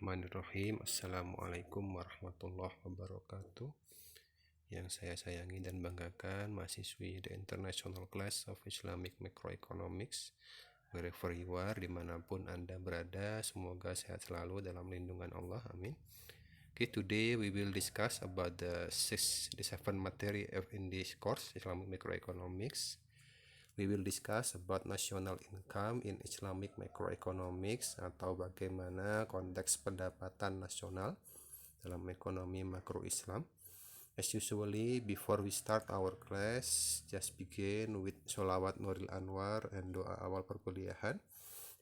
Bismillahirrahmanirrahim. Assalamualaikum warahmatullahi wabarakatuh. Yang saya sayangi dan banggakan mahasiswi The International Class of Islamic Microeconomics, wherever you are, dimanapun Anda berada, semoga sehat selalu dalam lindungan Allah, amin. Okay, today we will discuss about the seven material in this course, Islamic Microeconomics. We will discuss about national income in Islamic Macroeconomics, atau bagaimana konteks pendapatan nasional dalam ekonomi makro Islam. As usually, before we start our class, just begin with sholawat Nuril Anwar and doa awal perkuliahan.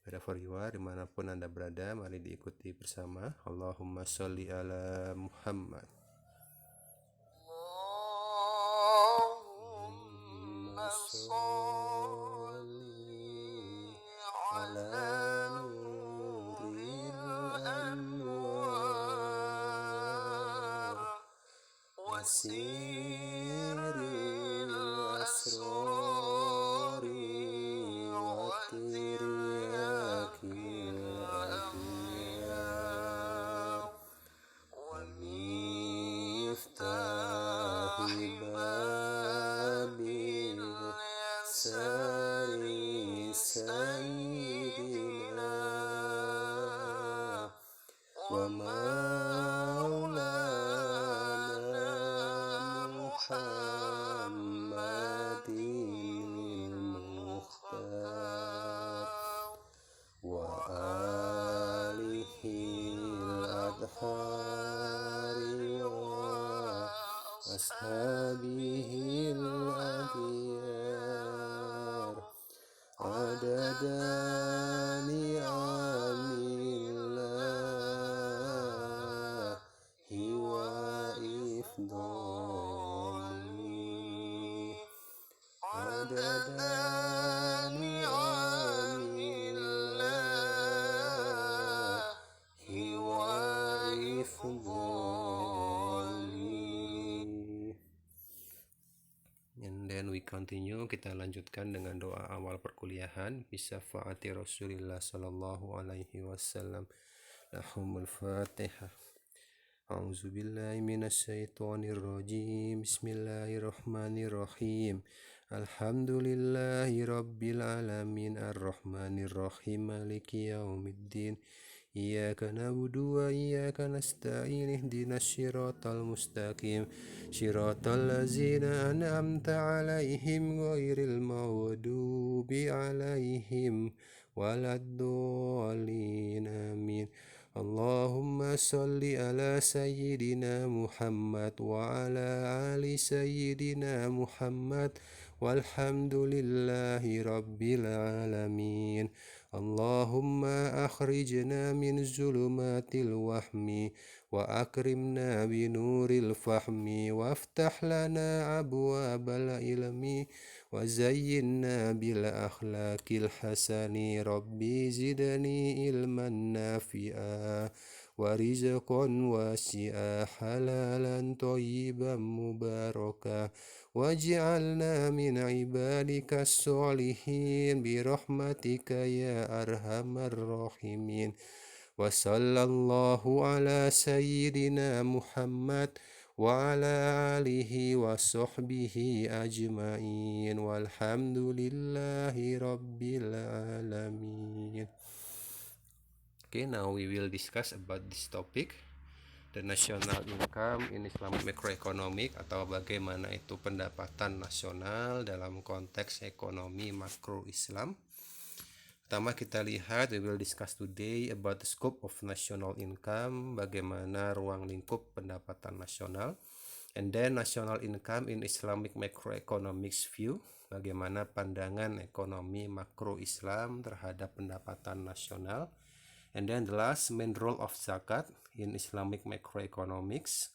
Wherever you are, dimanapun Anda berada, mari diikuti bersama. Allahumma sholli ala Muhammad. Allahumma sholli ala Nuril Anwar wasiril asrori wa tiryakil akhyar wa miftahi babil sari sayyidina wa maulana Muhammadin Mukhtar wa alihi al-adhari wa ashabihi al-adhyar adada ni'amillahi wa ifdali adada ni'amillahi wa ifdali. And then we continue, kita lanjutkan dengan doa awal perkuliahan. Bisyafaati Rasulillah sallallahu alaihi wasallam. Lahumul Fatihah. A'udzubillahi minasyaitonir rajim. Bismillahirrahmanirrahim. Alhamdulillahi rabbil alamin arrahmanir rahim maliki yaumiddin. Iyyaka na'budu wa iyyaka nasta'in ihdinas siratal mustaqim siratal ladzina an'amta 'alaihim ghairil maghdubi 'alaihim waladdallin amin. Allahumma sholli ala sayyidina Muhammad wa ala ali sayyidina Muhammad walhamdulillahi rabbil alamin. Allahumma akhrijna min zulumatil wahmi wa akrimna binuril fahmi waftah lana abwabal ilmi wa zayyinna bil akhlaqil hasani. Rabbi zidni ilman nafi'a wa rizqan wasi'a halalan thayyiban mubaraka waj'alna min ibadika sholihin birahmatika ya arhamar rahimin. Wa sallallahu ala sayyidina Muhammad wa ala alihi wa sahbihi ajma'in walhamdulillahi rabbil alamin. Okay, now we will discuss about this topic, the national income in Islamic Macroeconomic, atau bagaimana itu pendapatan nasional dalam konteks ekonomi makro Islam. Pertama kita lihat, we will discuss today about the scope of national income, bagaimana ruang lingkup pendapatan nasional. And then national income in Islamic Macroeconomics view, bagaimana pandangan ekonomi makro Islam terhadap pendapatan nasional. And then the last, main role of zakat in Islamic Macroeconomics.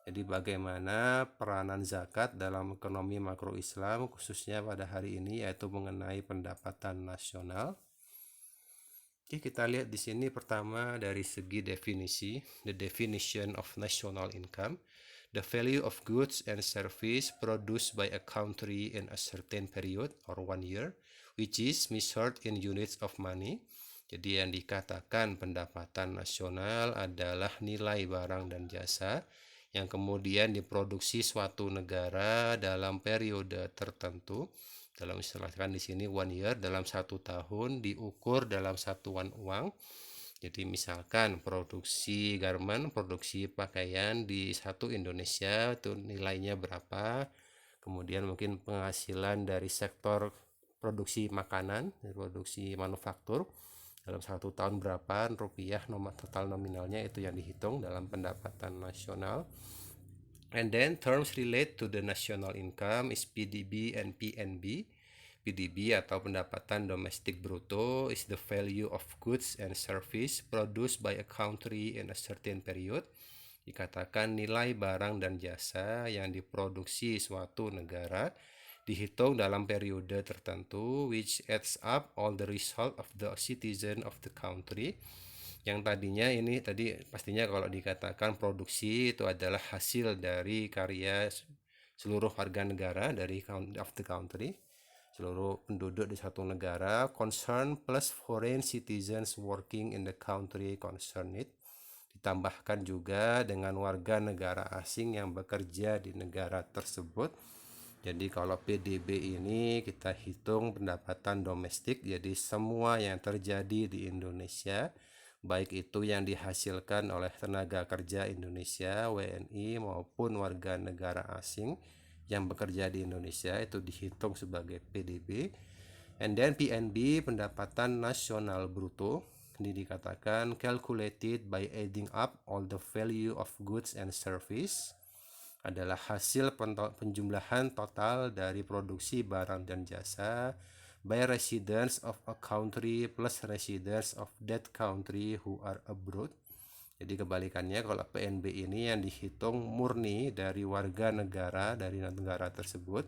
Jadi bagaimana peranan zakat dalam ekonomi makro Islam, khususnya pada hari ini, yaitu mengenai pendapatan nasional. Oke, kita lihat di sini pertama dari segi definisi, the definition of national income. The value of goods and service produced by a country in a certain period or 1 year, which is measured in units of money. Jadi yang dikatakan pendapatan nasional adalah nilai barang dan jasa yang kemudian diproduksi suatu negara dalam periode tertentu. Dalam istilahkan di sini 1 year, dalam 1 tahun, diukur dalam satuan uang. Jadi misalkan produksi garment, produksi pakaian di satu Indonesia itu nilainya berapa. Kemudian mungkin penghasilan dari sektor produksi makanan, produksi manufaktur dalam 1 tahun berapa rupiah total nominalnya, itu yang dihitung dalam pendapatan nasional. And then terms relate to the national income is PDB and PNB. PDB atau pendapatan domestik bruto is the value of goods and service produced by a country in a certain period. Dikatakan nilai barang dan jasa yang diproduksi suatu negara dihitung dalam periode tertentu, which adds up all the result of the citizen of the country. Yang tadinya ini tadi pastinya kalau dikatakan produksi itu adalah hasil dari karya seluruh warga negara dari of the country, seluruh penduduk di satu negara, concern plus foreign citizens working in the country concerned, ditambahkan juga dengan warga negara asing yang bekerja di negara tersebut. Jadi kalau PDB ini kita hitung pendapatan domestik, jadi semua yang terjadi di Indonesia, baik itu yang dihasilkan oleh tenaga kerja Indonesia, WNI, maupun warga negara asing yang bekerja di Indonesia, itu dihitung sebagai PDB. And then PNB, pendapatan nasional bruto, ini dikatakan calculated by adding up all the value of goods and service, adalah hasil penjumlahan total dari produksi barang dan jasa by residents of a country plus residents of that country who are abroad. Jadi kebalikannya, kalau PNB ini yang dihitung murni dari warga negara dari negara tersebut.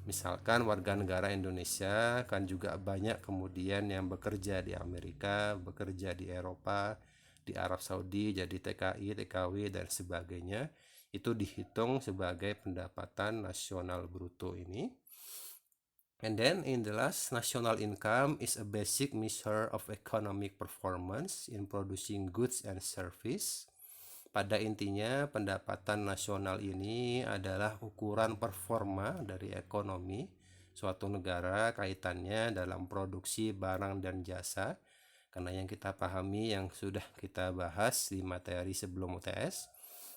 Misalkan warga negara Indonesia kan juga banyak kemudian yang bekerja di Amerika, bekerja di Eropa, di Arab Saudi, jadi TKI, TKW dan sebagainya. Itu dihitung sebagai pendapatan nasional bruto ini. And then in the last, national income is a basic measure of economic performance in producing goods and service. Pada intinya, pendapatan nasional ini adalah ukuran performa dari ekonomi suatu negara kaitannya dalam produksi barang dan jasa. Karena yang kita pahami, yang sudah kita bahas di materi sebelum UTS,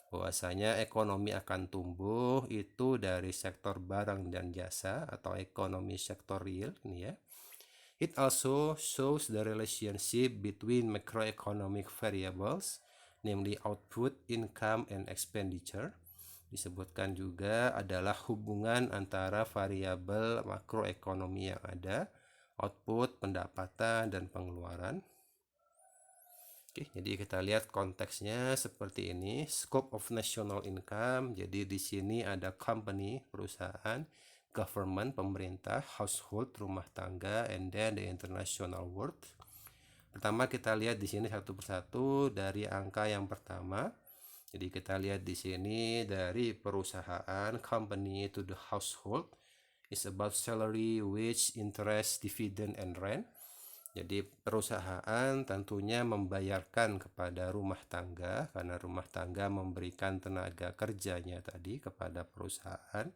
bahwasanya ekonomi akan tumbuh itu dari sektor barang dan jasa atau ekonomi sektor real ini ya. It also shows the relationship between macroeconomic variables, namely output, income, and expenditure. Disebutkan juga adalah hubungan antara variabel makroekonomi yang ada, output, pendapatan, dan pengeluaran. Oke, jadi kita lihat konteksnya seperti ini. Scope of national income. Jadi di sini ada company, perusahaan, government, pemerintah, household, rumah tangga, and then the international world. Pertama kita lihat di sini satu persatu dari angka yang pertama. Jadi kita lihat di sini dari perusahaan, company to the household is about salary, wage, interest, dividend, and rent. Jadi perusahaan tentunya membayarkan kepada rumah tangga karena rumah tangga memberikan tenaga kerjanya tadi kepada perusahaan,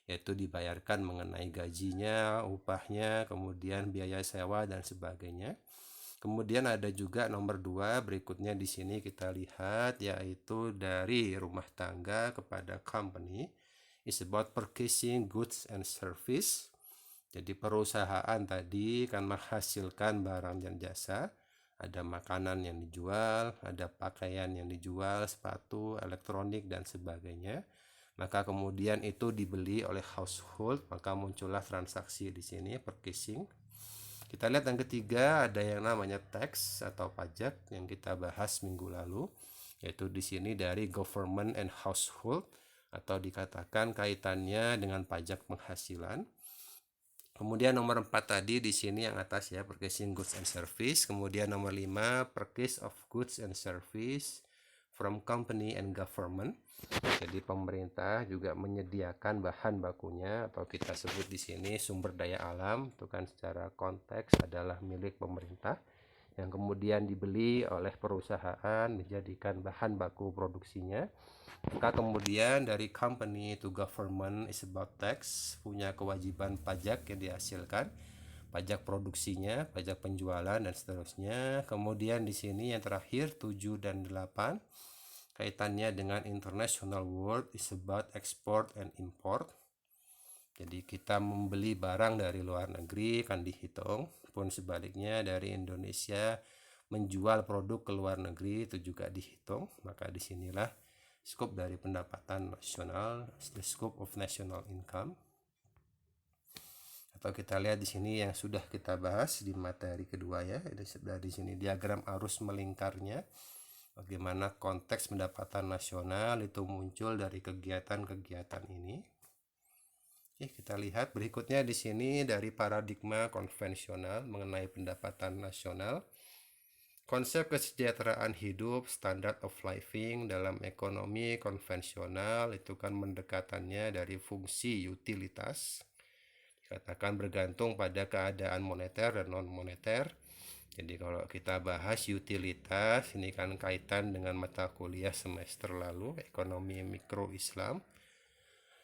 yaitu dibayarkan mengenai gajinya, upahnya, kemudian biaya sewa dan sebagainya. Kemudian ada juga nomor 2 berikutnya di sini kita lihat, yaitu dari rumah tangga kepada company is about purchasing goods and service. Jadi perusahaan tadi kan menghasilkan barang dan jasa, ada makanan yang dijual, ada pakaian yang dijual, sepatu, elektronik dan sebagainya. Maka kemudian itu dibeli oleh household, maka muncullah transaksi di sini purchasing. Kita lihat yang ketiga, ada yang namanya tax atau pajak yang kita bahas minggu lalu, yaitu di sini dari government and household atau dikatakan kaitannya dengan pajak penghasilan. Kemudian nomor 4 tadi di sini yang atas ya, purchasing goods and service. Kemudian nomor 5, purchase of goods and service from company and government. Jadi pemerintah juga menyediakan bahan bakunya atau kita sebut di sini sumber daya alam, itu kan secara konteks adalah milik pemerintah. yang kemudian dibeli oleh perusahaan dijadikan bahan baku produksinya. Maka kemudian dari company to government is about tax, punya kewajiban pajak yang dihasilkan, pajak produksinya, pajak penjualan dan seterusnya. Kemudian di sini yang terakhir 7 dan 8 kaitannya dengan international world is about export and import. Jadi kita membeli barang dari luar negeri kan dihitung, pun sebaliknya dari Indonesia menjual produk ke luar negeri itu juga dihitung. Maka disinilah skop dari pendapatan nasional, the scope of national income. Atau kita lihat di sini yang sudah kita bahas di materi kedua ya, dari sini diagram arus melingkarnya. Bagaimana konteks pendapatan nasional itu muncul dari kegiatan-kegiatan ini. Oke, kita lihat berikutnya di sini dari paradigma konvensional mengenai pendapatan nasional. Konsep kesejahteraan hidup, standard of living dalam ekonomi konvensional itu kan mendekatannya dari fungsi utilitas. Dikatakan bergantung pada keadaan moneter dan non-moneter. Jadi kalau kita bahas utilitas, ini kan kaitan dengan mata kuliah semester lalu, ekonomi mikro Islam.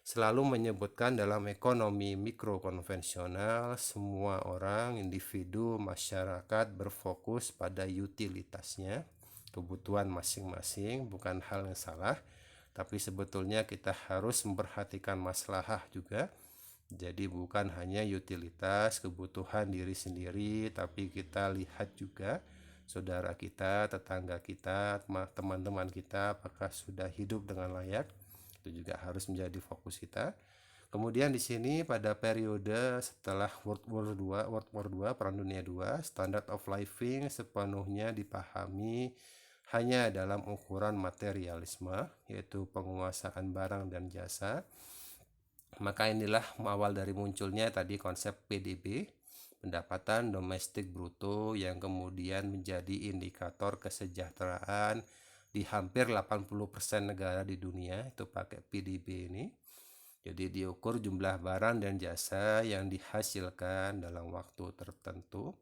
Selalu menyebutkan dalam ekonomi mikro konvensional, semua orang, individu, masyarakat berfokus pada utilitasnya, kebutuhan masing-masing, bukan hal yang salah. Tapi sebetulnya kita harus memperhatikan maslahah juga. Jadi bukan hanya utilitas, kebutuhan diri sendiri, tapi kita lihat juga saudara kita, tetangga kita, teman-teman kita apakah sudah hidup dengan layak. Itu juga harus menjadi fokus kita. Kemudian di sini pada periode setelah World War II, Perang Dunia II, standard of living sepenuhnya dipahami hanya dalam ukuran materialisme, yaitu penguasaan barang dan jasa. Maka inilah awal dari munculnya tadi konsep PDB, pendapatan domestik bruto, yang kemudian menjadi indikator kesejahteraan di hampir 80% negara di dunia itu pakai PDB ini. Jadi diukur jumlah barang dan jasa yang dihasilkan dalam waktu tertentu.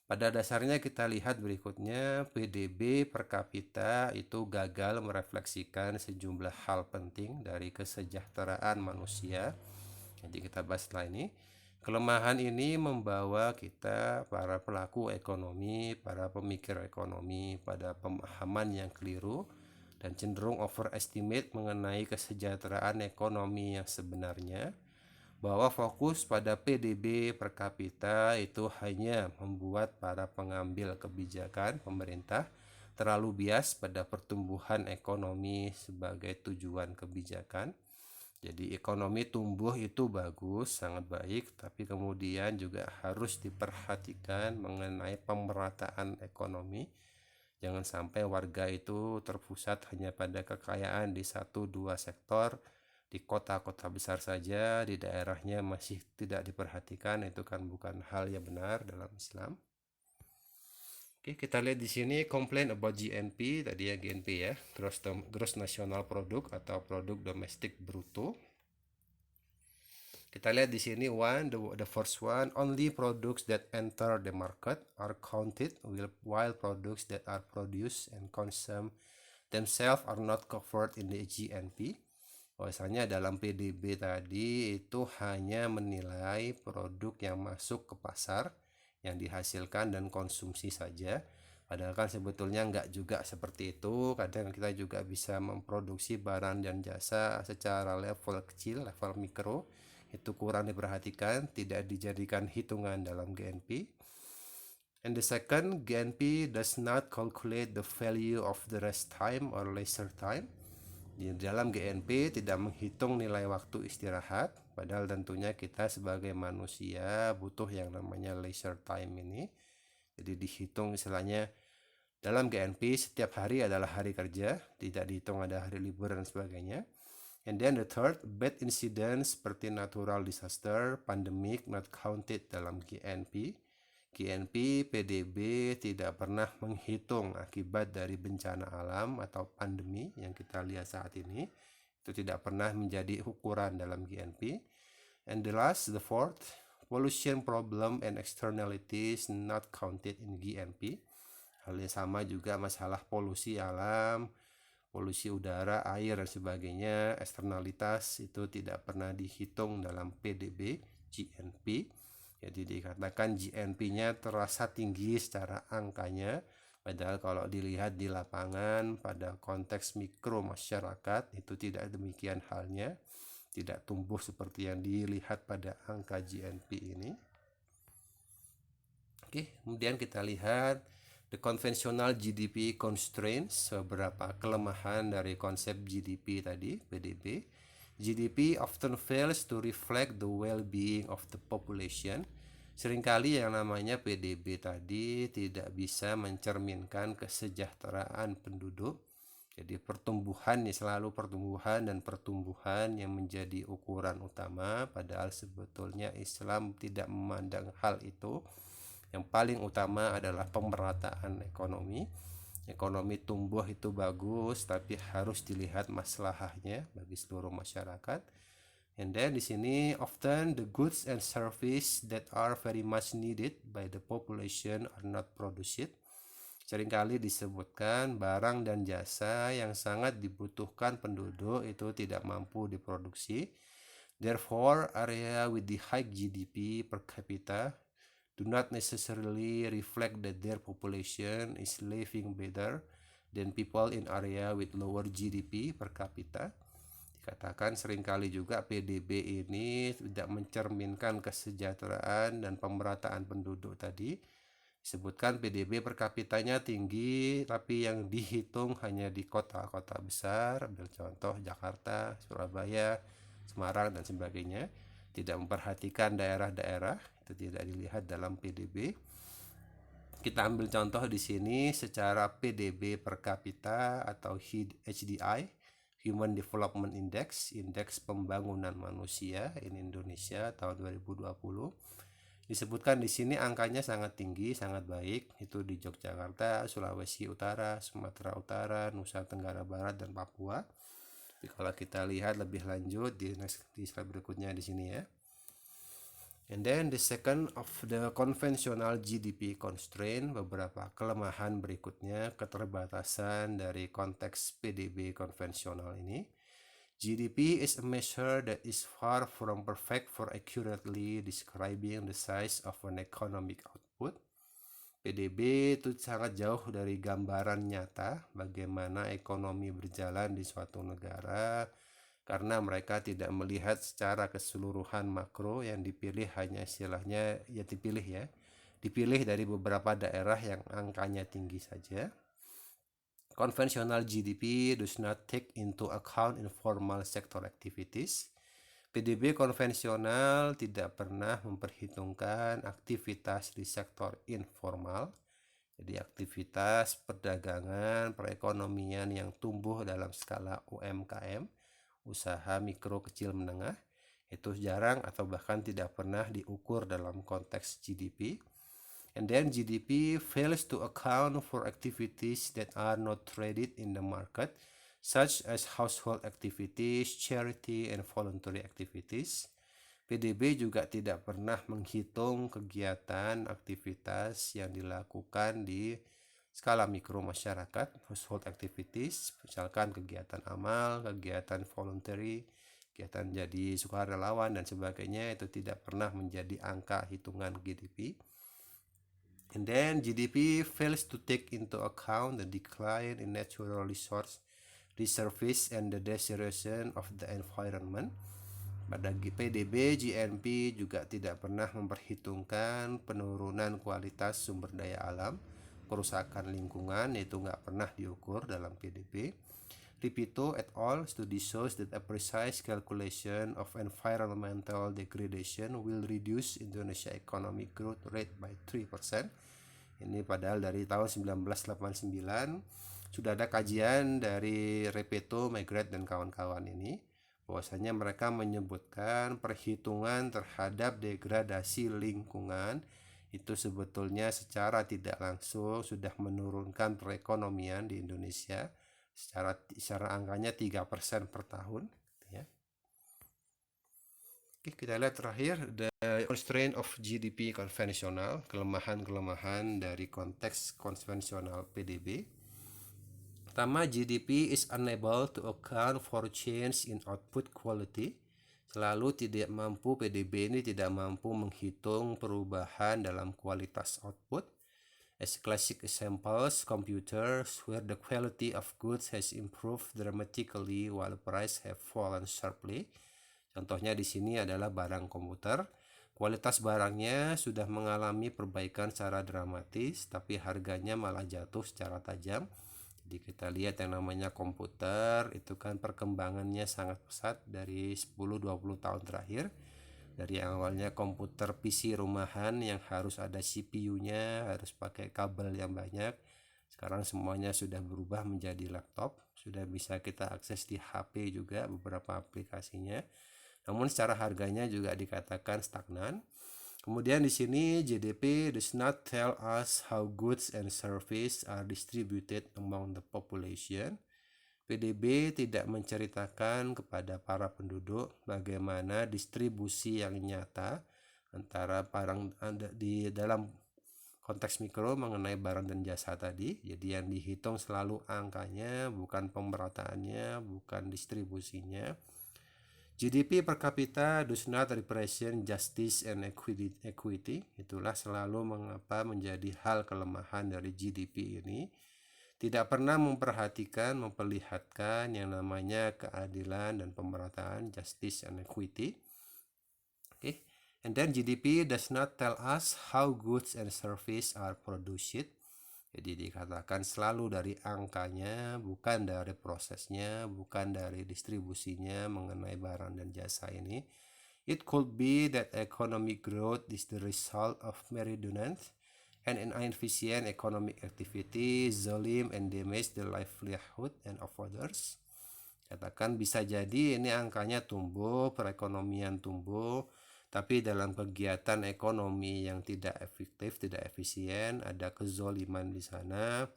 Pada dasarnya kita lihat berikutnya, PDB per kapita itu gagal merefleksikan sejumlah hal penting dari kesejahteraan manusia. Jadi kita bahas setelah ini. Kelemahan ini membawa kita, para pelaku ekonomi, para pemikir ekonomi, pada pemahaman yang keliru dan cenderung overestimate mengenai kesejahteraan ekonomi yang sebenarnya, bahwa fokus pada PDB per kapita itu hanya membuat para pengambil kebijakan pemerintah terlalu bias pada pertumbuhan ekonomi sebagai tujuan kebijakan. Jadi ekonomi tumbuh itu bagus, sangat baik, tapi kemudian juga harus diperhatikan mengenai pemerataan ekonomi. Jangan sampai warga itu terpusat hanya pada kekayaan di 1-2 sektor, di kota-kota besar saja, di daerahnya masih tidak diperhatikan. Itu kan bukan hal yang benar dalam Islam. Oke, kita lihat di sini complain about GNP, tadi ya GNP ya, gross national product atau produk domestik bruto. Kita lihat di sini the first one, only products that enter the market are counted, while products that are produced and consumed themselves are not covered in the GNP. Bahwasanya dalam PDB tadi itu hanya menilai produk yang masuk ke pasar, yang dihasilkan dan konsumsi saja. Padahal kan sebetulnya enggak juga seperti itu. Kadang kita juga bisa memproduksi barang dan jasa secara level kecil, level mikro. Itu kurang diperhatikan, tidak dijadikan hitungan dalam GNP. And the second, GNP does not calculate the value of the rest time or leisure time. Di dalam GNP tidak menghitung nilai waktu istirahat, padahal tentunya kita sebagai manusia butuh yang namanya leisure time ini. Jadi dihitung istilahnya dalam GNP setiap hari adalah hari kerja, tidak dihitung ada hari libur dan sebagainya. And then the third, bad incidents seperti natural disaster, pandemic not counted dalam GNP. GNP, PDB tidak pernah menghitung akibat dari bencana alam atau pandemi yang kita lihat saat ini. Itu tidak pernah menjadi ukuran dalam GNP. And the fourth, pollution problem and externalities not counted in GNP. Hal yang sama juga masalah polusi alam, polusi udara, air, dan sebagainya, eksternalitas itu tidak pernah dihitung dalam PDB, GNP. Jadi dikatakan GNP-nya terasa tinggi secara angkanya, padahal kalau dilihat di lapangan pada konteks mikro masyarakat itu tidak demikian halnya, tidak tumbuh seperti yang dilihat pada angka GNP ini. Oke, kemudian kita lihat the conventional GDP constraints, beberapa kelemahan dari konsep GDP tadi, PDB. GDP often fails to reflect the well-being of the population. Seringkali yang namanya PDB tadi tidak bisa mencerminkan kesejahteraan penduduk. Jadi pertumbuhan nih, selalu pertumbuhan dan pertumbuhan yang menjadi ukuran utama, padahal sebetulnya Islam tidak memandang hal itu. Yang paling utama adalah pemerataan ekonomi. Ekonomi tumbuh itu bagus, tapi harus dilihat maslahahnya bagi seluruh masyarakat. And then di sini often the goods and service that are very much needed by the population are not produced. Seringkali disebutkan barang dan jasa yang sangat dibutuhkan penduduk itu tidak mampu diproduksi. Therefore, area with the high GDP per capita do not necessarily reflect that their population is living better than people in area with lower GDP per capita. Dikatakan seringkali juga PDB ini tidak mencerminkan kesejahteraan dan pemerataan penduduk tadi. Disebutkan PDB per kapitanya tinggi, tapi yang dihitung hanya di kota-kota besar, ambil contoh Jakarta, Surabaya, Semarang, dan sebagainya. Tidak memperhatikan daerah-daerah, itu tidak dilihat dalam PDB. Kita ambil contoh di sini secara PDB per kapita atau HDI, Human Development Index, indeks pembangunan manusia in Indonesia tahun 2020. Disebutkan di sini angkanya sangat tinggi, sangat baik. Itu di Yogyakarta, Sulawesi Utara, Sumatera Utara, Nusa Tenggara Barat, dan Papua. Jadi kalau kita lihat lebih lanjut di slide berikutnya di sini ya. And then the second of the conventional GDP constraint, beberapa kelemahan berikutnya, keterbatasan dari konteks PDB konvensional ini. GDP is a measure that is far from perfect for accurately describing the size of an economic output. PDB itu sangat jauh dari gambaran nyata bagaimana ekonomi berjalan di suatu negara, karena mereka tidak melihat secara keseluruhan makro. Yang dipilih hanya istilahnya ya dipilih dari beberapa daerah yang angkanya tinggi saja. Conventional GDP does not take into account informal sector activities. PDB konvensional tidak pernah memperhitungkan aktivitas di sektor informal, jadi aktivitas perdagangan, perekonomian yang tumbuh dalam skala UMKM, usaha mikro kecil menengah, itu jarang atau bahkan tidak pernah diukur dalam konteks GDP. And then GDP fails to account for activities that are not traded in the market, such as household activities, charity, and voluntary activities. PDB juga tidak pernah menghitung kegiatan aktivitas yang dilakukan di skala mikro masyarakat, household activities, misalkan kegiatan amal, kegiatan voluntary, kegiatan jadi sukarelawan, dan sebagainya, itu tidak pernah menjadi angka hitungan GDP. And then GDP fails to take into account the decline in natural resource reserves and the deterioration of the environment. Pada PDB, GNP juga tidak pernah memperhitungkan penurunan kualitas sumber daya alam, kerusakan lingkungan, itu nggak pernah diukur dalam PDB. Ripito et al. Study shows that a precise calculation of environmental degradation will reduce Indonesia economic growth rate by 3%. Ini padahal dari tahun 1989 sudah ada kajian dari Repetto, Maigret, dan kawan-kawan ini, bahwasanya mereka menyebutkan perhitungan terhadap degradasi lingkungan itu sebetulnya secara tidak langsung sudah menurunkan perekonomian di Indonesia secara angkanya 3% per tahun ya. Oke, kita lihat terakhir, the constraint of GDP konvensional, kelemahan-kelemahan dari konteks konvensional PDB. Pertama, GDP is unable to account for change in output quality. Selalu tidak mampu, PDB ini tidak mampu menghitung perubahan dalam kualitas output. As classic examples, computers where the quality of goods has improved dramatically while price have fallen sharply. Contohnya di sini adalah barang komputer. Kualitas barangnya sudah mengalami perbaikan secara dramatis, tapi harganya malah jatuh secara tajam. Jadi kita lihat yang namanya komputer itu kan perkembangannya sangat pesat dari 10-20 tahun terakhir. Dari awalnya komputer PC rumahan yang harus ada CPU-nya, harus pakai kabel yang banyak. Sekarang semuanya sudah berubah menjadi laptop, sudah bisa kita akses di HP juga beberapa aplikasinya. Namun secara harganya juga dikatakan stagnan. Kemudian di sini GDP does not tell us how goods and services are distributed among the population. PDB tidak menceritakan kepada para penduduk bagaimana distribusi yang nyata antara barang di dalam konteks mikro mengenai barang dan jasa tadi. Jadi yang dihitung selalu angkanya, bukan pemerataannya, bukan distribusinya. GDP per kapita does not represent justice and equity. Itulah selalu mengapa menjadi hal kelemahan dari GDP ini. Tidak pernah memperlihatkan yang namanya keadilan dan pemerataan, justice and equity. Okay. And then GDP does not tell us how goods and services are produced. Jadi dikatakan selalu dari angkanya, bukan dari prosesnya, bukan dari distribusinya mengenai barang dan jasa ini. It could be that economic growth is the result of meridionance and an inefficient economic activity, zolim and damage the livelihood and of others. Katakan bisa jadi ini angkanya tumbuh, perekonomian tumbuh, tapi dalam kegiatan ekonomi yang tidak efektif, tidak efisien, ada kezoliman di sana,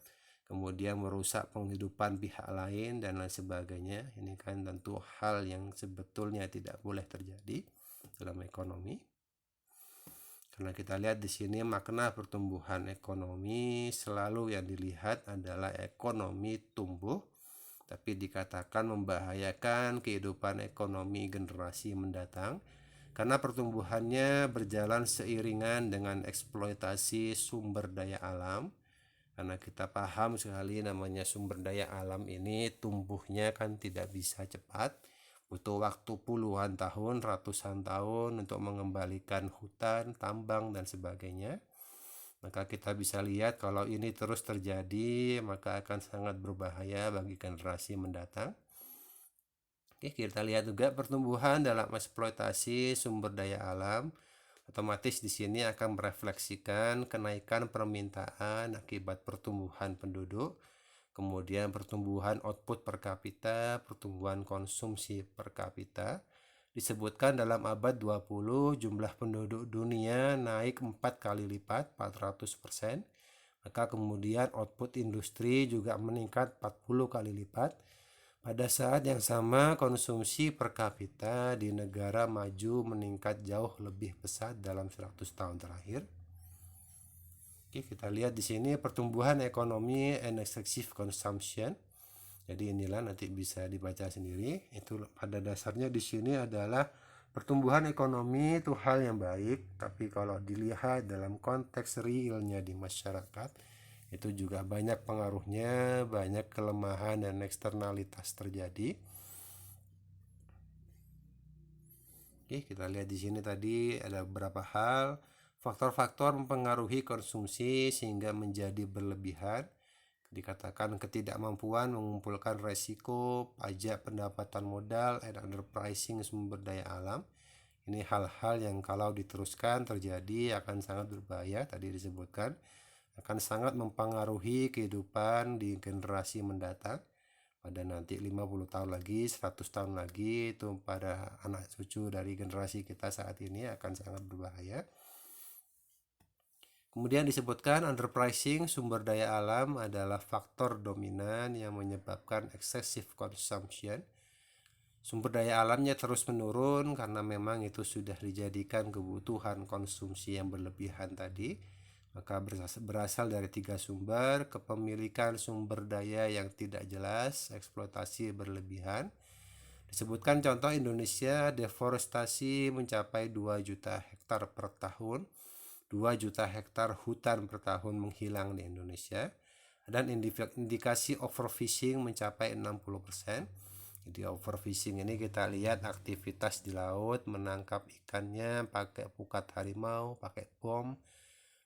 kemudian merusak penghidupan pihak lain dan lain sebagainya. Ini kan tentu hal yang sebetulnya tidak boleh terjadi dalam ekonomi. Karena kita lihat di sini makna pertumbuhan ekonomi selalu yang dilihat adalah ekonomi tumbuh, tapi dikatakan membahayakan kehidupan ekonomi generasi mendatang. Karena pertumbuhannya berjalan seiringan dengan eksploitasi sumber daya alam. Karena kita paham sekali namanya sumber daya alam ini tumbuhnya kan tidak bisa cepat. Butuh waktu puluhan tahun, ratusan tahun untuk mengembalikan hutan, tambang, dan sebagainya. Maka kita bisa lihat kalau ini terus terjadi, maka akan sangat berbahaya bagi generasi mendatang. Oke, kita lihat juga pertumbuhan dalam eksploitasi sumber daya alam. Otomatis di sini akan merefleksikan kenaikan permintaan akibat pertumbuhan penduduk, kemudian pertumbuhan output per kapita, pertumbuhan konsumsi per kapita. Disebutkan dalam abad 20 jumlah penduduk dunia naik 4 kali lipat, 400%. Maka kemudian output industri juga meningkat 40 kali lipat. Pada saat yang sama, konsumsi per kapita di negara maju meningkat jauh lebih pesat dalam 100 tahun terakhir. Oke, kita lihat di sini pertumbuhan ekonomi and excessive consumption. Jadi inilah nanti bisa dibaca sendiri. Itu pada dasarnya di sini adalah pertumbuhan ekonomi itu hal yang baik, tapi kalau dilihat dalam konteks realnya di masyarakat, itu juga banyak pengaruhnya, banyak kelemahan dan eksternalitas terjadi. Oke, kita lihat di sini tadi ada beberapa hal, faktor-faktor mempengaruhi konsumsi sehingga menjadi berlebihan. Dikatakan ketidakmampuan mengumpulkan resiko, pajak pendapatan modal, and underpricing sumber daya alam. Ini hal-hal yang kalau diteruskan terjadi akan sangat berbahaya, tadi disebutkan. Akan sangat mempengaruhi kehidupan di generasi mendatang. Pada nanti 50 tahun lagi, 100 tahun lagi, itu pada anak cucu dari generasi kita saat ini akan sangat berbahaya. Kemudian disebutkan underpricing sumber daya alam adalah faktor dominan yang menyebabkan excessive consumption. Sumber daya alamnya terus menurun karena memang itu sudah dijadikan kebutuhan konsumsi yang berlebihan tadi. Maka berasal dari 3 sumber: kepemilikan sumber daya yang tidak jelas, eksploitasi berlebihan. Disebutkan contoh Indonesia, deforestasi mencapai 2 juta hektar per tahun. 2 juta hektar hutan per tahun menghilang di Indonesia. Dan indikasi overfishing mencapai 60%. Jadi overfishing ini kita lihat aktivitas di laut, menangkap ikannya pakai pukat harimau, pakai bom,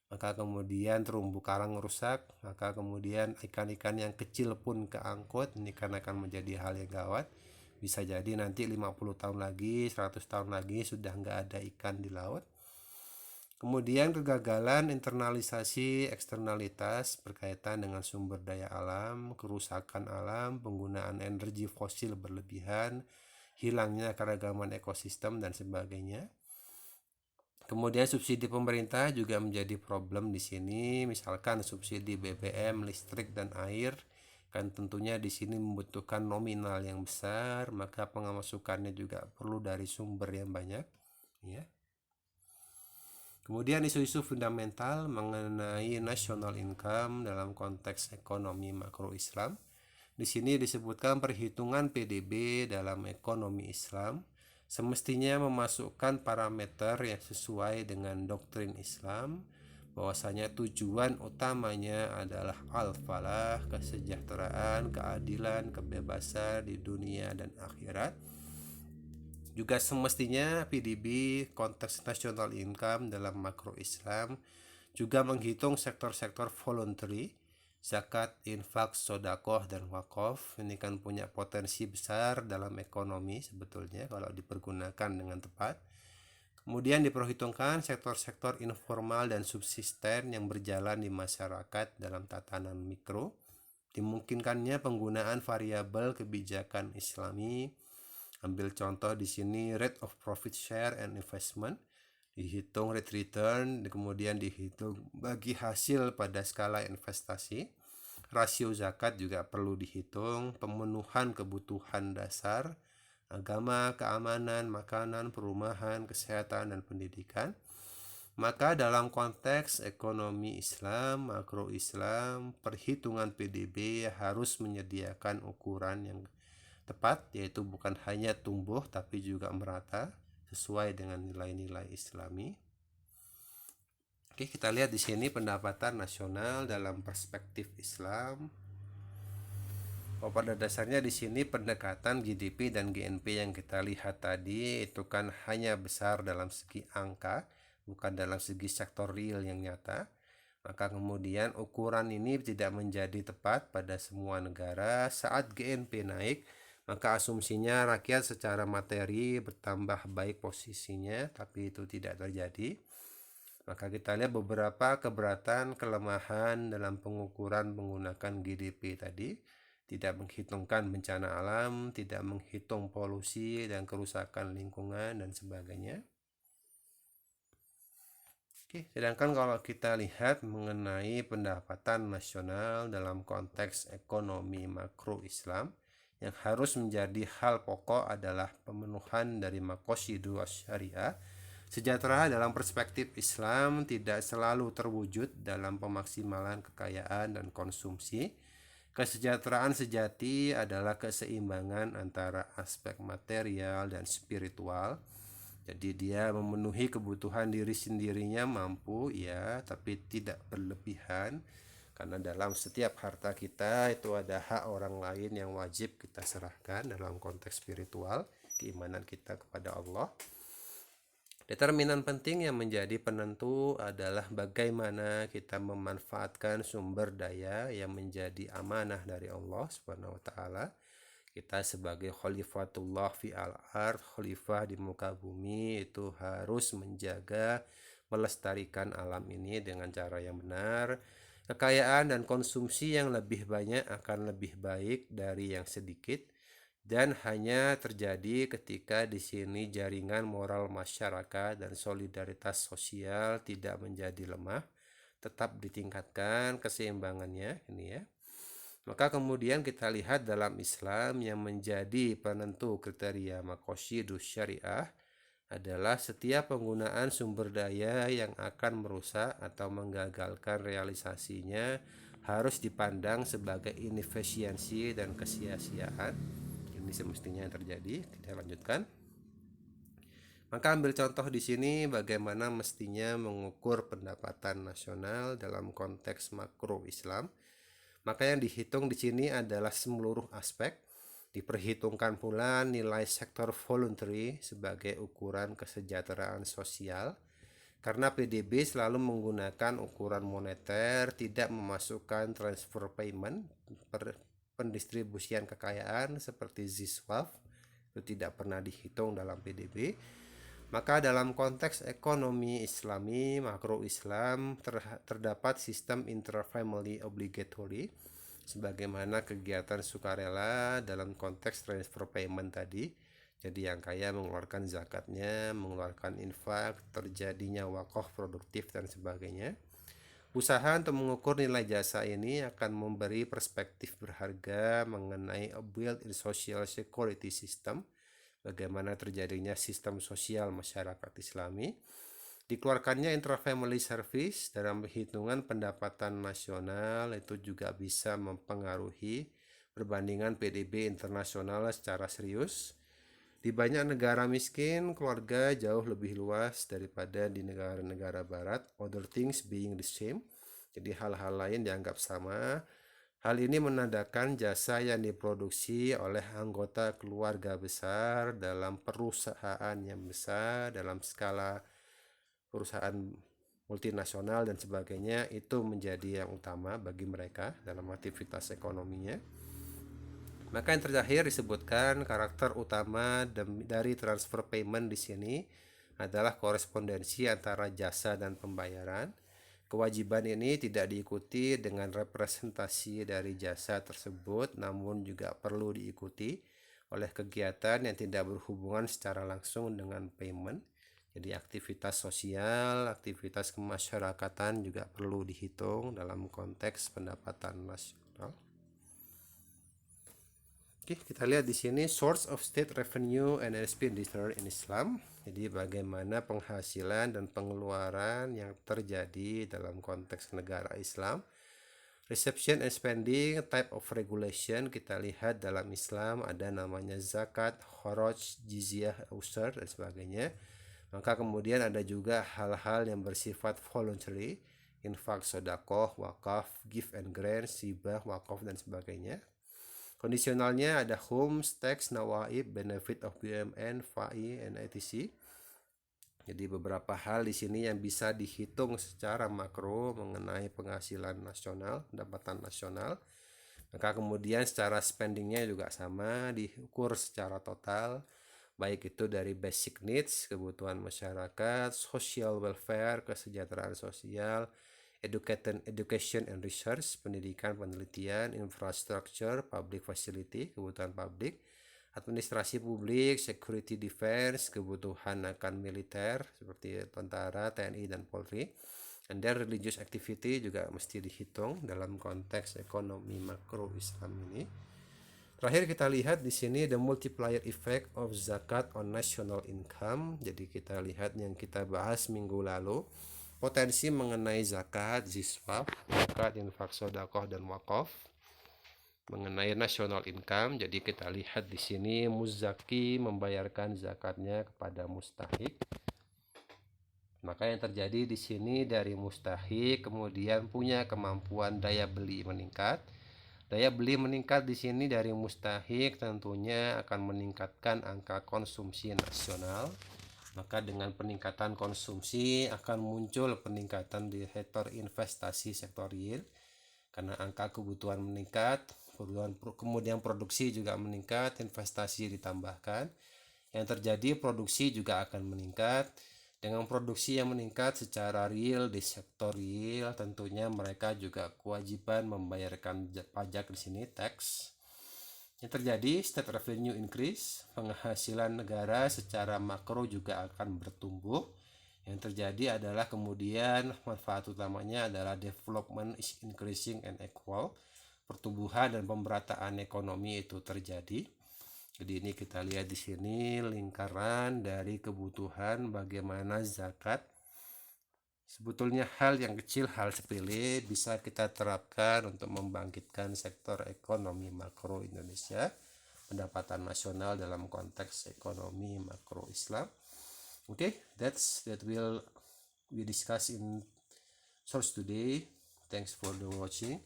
maka kemudian terumbu karang rusak, maka kemudian ikan-ikan yang kecil pun keangkut. Ini kan akan menjadi hal yang gawat. Bisa jadi nanti 50 tahun lagi, 100 tahun lagi sudah nggak ada ikan di laut. Kemudian kegagalan internalisasi eksternalitas berkaitan dengan sumber daya alam, kerusakan alam, penggunaan energi fosil berlebihan, hilangnya keragaman ekosistem dan sebagainya. Kemudian subsidi pemerintah juga menjadi problem di sini, misalkan subsidi BBM, listrik dan air, kan tentunya di sini membutuhkan nominal yang besar, maka pemasukannya juga perlu dari sumber yang banyak, ya. Kemudian isu-isu fundamental mengenai national income dalam konteks ekonomi makro Islam. Di sini disebutkan perhitungan PDB dalam ekonomi Islam semestinya memasukkan parameter yang sesuai dengan doktrin Islam, bahwasanya tujuan utamanya adalah al-falah, kesejahteraan, keadilan, kebebasan di dunia dan akhirat. Juga semestinya PDB konteks national income dalam makro Islam juga menghitung sektor-sektor voluntary, zakat, infak, sodakoh, dan wakaf. Ini kan punya potensi besar dalam ekonomi sebetulnya kalau dipergunakan dengan tepat. Kemudian diperhitungkan sektor-sektor informal dan subsisten yang berjalan di masyarakat dalam tatanan mikro. Dimungkinkannya penggunaan variabel kebijakan Islami. Ambil contoh di sini rate of profit share and investment, dihitung rate return, kemudian dihitung bagi hasil pada skala investasi. Rasio zakat juga perlu dihitung, pemenuhan kebutuhan dasar, agama, keamanan, makanan, perumahan, kesehatan, dan pendidikan. Maka dalam konteks ekonomi Islam, makro Islam, perhitungan PDB harus menyediakan ukuran yang tepat, yaitu bukan hanya tumbuh tapi juga merata sesuai dengan nilai-nilai Islami. Oke, kita lihat di sini pendapatan nasional dalam perspektif Islam. Pada dasarnya di sini pendekatan GDP dan GNP yang kita lihat tadi itu kan hanya besar dalam segi angka, bukan dalam segi sektor real yang nyata. Maka kemudian ukuran ini tidak menjadi tepat pada semua negara. Saat GNP naik, maka asumsinya rakyat secara materi bertambah baik posisinya, tapi itu tidak terjadi. Maka kita lihat beberapa keberatan, kelemahan dalam pengukuran menggunakan GDP tadi. Tidak menghitungkan bencana alam, tidak menghitung polusi dan kerusakan lingkungan dan sebagainya. Oke, sedangkan kalau kita lihat mengenai pendapatan nasional dalam konteks ekonomi makro Islam, yang harus menjadi hal pokok adalah pemenuhan dari maqasidul syariah. Sejahtera dalam perspektif Islam tidak selalu terwujud dalam pemaksimalan kekayaan dan konsumsi. Kesejahteraan sejati adalah keseimbangan antara aspek material dan spiritual. Jadi dia memenuhi kebutuhan diri sendirinya mampu, ya, tapi tidak berlebihan. Karena dalam setiap harta kita itu ada hak orang lain yang wajib kita serahkan dalam konteks spiritual, keimanan kita kepada Allah. Determinan penting yang menjadi penentu adalah bagaimana kita memanfaatkan sumber daya yang menjadi amanah dari Allah Subhanahu wa taala. Kita sebagai khalifatullah fi al-ard, khalifah di muka bumi, itu harus menjaga, melestarikan alam ini dengan cara yang benar. Kekayaan dan konsumsi yang lebih banyak akan lebih baik dari yang sedikit, dan hanya terjadi ketika di sini jaringan moral masyarakat dan solidaritas sosial tidak menjadi lemah, tetap ditingkatkan keseimbangannya ini, ya. Maka kemudian kita lihat dalam Islam yang menjadi penentu kriteria maqasidus syariah adalah setiap penggunaan sumber daya yang akan merusak atau menggagalkan realisasinya harus dipandang sebagai inefisiensi dan kesia-siaan. Ini semestinya yang terjadi. Kita lanjutkan. Maka ambil contoh di sini bagaimana mestinya mengukur pendapatan nasional dalam konteks makro Islam. Maka yang dihitung di sini adalah seluruh aspek. Diperhitungkan pula nilai sektor voluntary sebagai ukuran kesejahteraan sosial. Karena PDB selalu menggunakan ukuran moneter, tidak memasukkan transfer payment, pendistribusian kekayaan seperti ZISWAF, itu tidak pernah dihitung dalam PDB. Maka dalam konteks ekonomi Islami, makro Islam, terdapat sistem interfamily obligatory, sebagaimana kegiatan sukarela dalam konteks transfer payment tadi. Jadi yang kaya mengeluarkan zakatnya, mengeluarkan infak, terjadinya wakaf produktif dan sebagainya. Usaha untuk mengukur nilai jasa ini akan memberi perspektif berharga mengenai a built-in social security system, bagaimana terjadinya sistem sosial masyarakat Islami. Dikeluarkannya intra-family service dalam hitungan pendapatan nasional itu juga bisa mempengaruhi perbandingan PDB internasional secara serius. Di banyak negara miskin, keluarga jauh lebih luas daripada di negara-negara barat, other things being the same. Jadi hal-hal lain dianggap sama. Hal ini menandakan jasa yang diproduksi oleh anggota keluarga besar dalam perusahaan yang besar, dalam skala perusahaan multinasional dan sebagainya, itu menjadi yang utama bagi mereka dalam aktivitas ekonominya. Maka yang terakhir disebutkan karakter utama dari transfer payment di sini adalah korespondensi antara jasa dan pembayaran. Kewajiban ini tidak diikuti dengan representasi dari jasa tersebut, namun juga perlu diikuti oleh kegiatan yang tidak berhubungan secara langsung dengan payment. Jadi aktivitas sosial, aktivitas kemasyarakatan juga perlu dihitung dalam konteks pendapatan nasional. Oke, kita lihat di sini source of state revenue and expenditure in Islam. Jadi bagaimana penghasilan dan pengeluaran yang terjadi dalam konteks negara Islam. Reception and spending, type of regulation, kita lihat dalam Islam ada namanya zakat, kharaj, jizyah, usur dan sebagainya. Maka kemudian ada juga hal-hal yang bersifat voluntary, infak, sedekah, wakaf, gift and grants, hibah, wakaf dan sebagainya. Kondisionalnya ada homes, tax, nawaib, benefit of BUMN, FAI, and etc. Jadi beberapa hal di sini yang bisa dihitung secara makro mengenai penghasilan nasional, pendapatan nasional. Maka kemudian secara spendingnya juga sama, diukur secara total, baik itu dari basic needs, kebutuhan masyarakat, social welfare, kesejahteraan sosial, education and research, pendidikan, penelitian, infrastructure, public facility, kebutuhan publik, administrasi publik, security defense, kebutuhan akan militer seperti tentara, TNI dan Polri, and then religious activity juga mesti dihitung dalam konteks ekonomi makro Islam ini. Terakhir kita lihat di sini the multiplier effect of zakat on national income. Jadi kita lihat yang kita bahas minggu lalu, potensi mengenai zakat, ziswaf, zakat, infak, sedekah dan wakaf mengenai national income. Jadi kita lihat di sini muzaki membayarkan zakatnya kepada mustahik. Maka yang terjadi di sini dari mustahik kemudian punya kemampuan daya beli meningkat. Daya beli meningkat di sini dari mustahik tentunya akan meningkatkan angka konsumsi nasional. Maka dengan peningkatan konsumsi akan muncul peningkatan di sektor investasi sektor real, karena angka kebutuhan meningkat, kemudian produksi juga meningkat, investasi ditambahkan. Yang terjadi produksi juga akan meningkat. Dengan produksi yang meningkat secara real di sektor real, tentunya mereka juga kewajiban membayarkan pajak di sini, tax. Yang terjadi state revenue increase, penghasilan negara secara makro juga akan bertumbuh. Yang terjadi adalah kemudian manfaat utamanya adalah development is increasing and equal. pertumbuhan dan pemerataan ekonomi itu terjadi. Jadi ini kita lihat di sini lingkaran dari kebutuhan bagaimana zakat. Sebetulnya hal yang kecil, hal sepele bisa kita terapkan untuk membangkitkan sektor ekonomi makro Indonesia, pendapatan nasional dalam konteks ekonomi makro Islam. Okay, that will we discuss in source today. Thanks for the watching.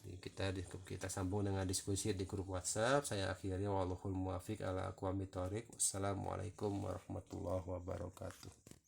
Kita sambung dengan diskusi di grup WhatsApp. Saya akhiri wallahul muwafiq ala aqwamit thoriq. Wassalamualaikum warahmatullahi wabarakatuh.